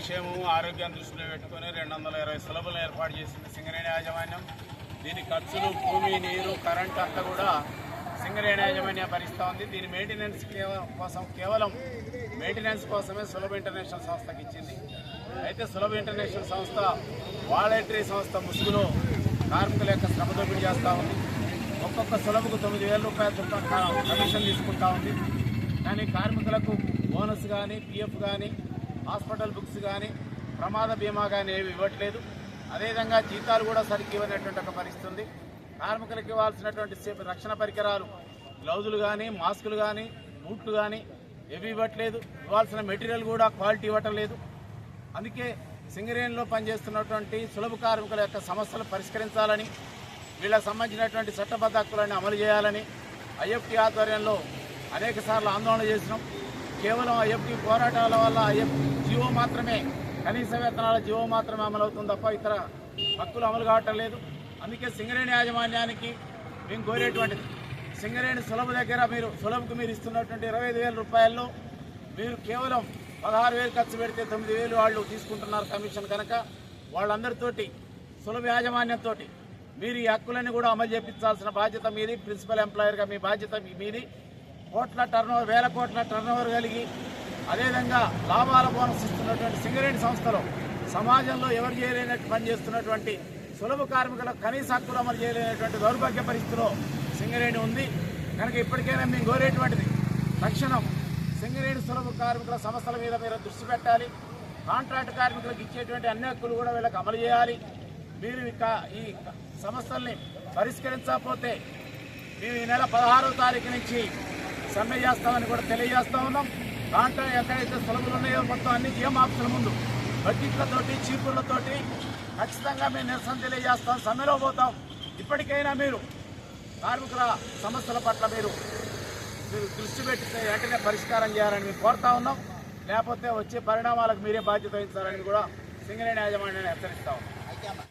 సంక్షేమం ఆరోగ్యాన్ని దృష్టిలో పెట్టుకుని 220 సులభులను ఏర్పాటు చేసింది సింగరేణి యాజమాన్యం. దీని ఖర్చులు, భూమి, నీరు, కరెంట్ అంతా కూడా సింగరేణి యాజమాన్యం భరిస్తూ ఉంది. దీని మెయింటెనెన్స్ కేవలం మెయింటెనెన్స్ కోసమే సులభ ఇంటర్నేషనల్ సంస్థకి ఇచ్చింది. అయితే సులభ ఇంటర్నేషనల్ సంస్థ వాలంటరీ సంస్థ ముసుగులో కార్మికుల యొక్క శ్రమ దోపిడీ చేస్తూ ఉంది. ఒక్కొక్క సులభకు 9,000 రూపాయల కమిషన్ తీసుకుంటా ఉంది. కానీ కార్మికులకు బోనస్ కానీ, పిఎఫ్ కానీ, హాస్పిటల్ బుక్స్ కానీ, ప్రమాద బీమా కానీ ఏవి ఇవ్వట్లేదు. అదేవిధంగా జీతాలు కూడా సరిగ్గా ఇవ్వనటువంటి ఒక పరిస్థితి. కార్మికులకు ఇవ్వాల్సినటువంటి రక్షణ పరికరాలు, గ్లౌజులు కానీ, మాస్కులు కానీ, బూట్లు కానీ ఏవి ఇవ్వట్లేదు. ఇవ్వాల్సిన మెటీరియల్ కూడా క్వాలిటీ ఇవ్వటం లేదు. అందుకే సింగరేణిలో పనిచేస్తున్నటువంటి సులభ కార్మికుల యొక్క సమస్యలు పరిష్కరించాలని, వీళ్ళకు సంబంధించినటువంటి చట్టబద్ధ హక్కులను అమలు చేయాలని ఐఎఫ్టీ ఆధ్వర్యంలో అనేక సార్లు ఆందోళన చేసినాం. కేవలం ఐఎఫ్టీ పోరాటాల వల్ల జీవో మాత్రమే, కనీస వేతనాల జీవో మాత్రమే అమలవుతుంది తప్ప ఇతర హక్కులు అమలు కావటం లేదు. అందుకే సింగరేణి యాజమాన్యానికి మేము కోరేటువంటిది, సింగరేణి సులభ దగ్గర సులభకు మీరు ఇస్తున్నటువంటి 25,000 రూపాయల్లో మీరు కేవలం 16,000 ఖర్చు పెడితే 9,000 వాళ్ళు తీసుకుంటున్నారు కమిషన్. కనుక వాళ్ళందరితోటి సులభ యాజమాన్యంతో మీరు ఈ హక్కులన్నీ కూడా అమలు చేయించాల్సిన బాధ్యత మీది. ప్రిన్సిపల్ ఎంప్లాయర్గా మీ బాధ్యత మీది. వేల కోట్ల టర్నోవర్ కలిగి అదేవిధంగా లాభాల బోనస్ ఇస్తున్నటువంటి సింగరేణి సంస్థలో సమాజంలో ఎవరు చేయలేనట్టు పనిచేస్తున్నటువంటి సులభ కార్మికులకు కనీస హక్కులు అమలు చేయలేనటువంటి దౌర్భాగ్య పరిస్థితిలో సింగరేణి ఉంది. కనుక ఇప్పటికైనా మేము కోరేటువంటిది, తక్షణం సింగరేణి సులభ కార్మికుల సమస్యల మీద మీరు దృష్టి పెట్టాలి. కాంట్రాక్ట్ కార్మికులకు ఇచ్చేటువంటి అన్ని హక్కులు కూడా వీళ్ళకి అమలు చేయాలి. మీరు ఈ సమస్యల్ని పరిష్కరించకపోతే మేము ఈ నెల 16వ తారీఖు నుంచి సమ్మె చేస్తామని కూడా తెలియజేస్తా ఉన్నాం. దాంట్లో ఎక్కడైతే సులభులు ఉన్నాయో మొత్తం అన్ని జిఎం ఆఫీసుల ముందు బడ్జెట్లతోటి, చీపుర్లతోటి ఖచ్చితంగా మేము నిరసన తెలియజేస్తాం, సమ్మెలో పోతాం. ఇప్పటికైనా మీరు కార్మికుల సమస్యల పట్ల మీరు దృష్టి పెట్టి వెంటనే పరిష్కారం చేయాలని మేము కోరుతా ఉన్నాం. లేకపోతే వచ్చే పరిణామాలకు మీరే బాధ్యత వహించాలని కూడా సింగరేణి యాజమాన్యాన్ని హెచ్చరిస్తా ఉన్నాం.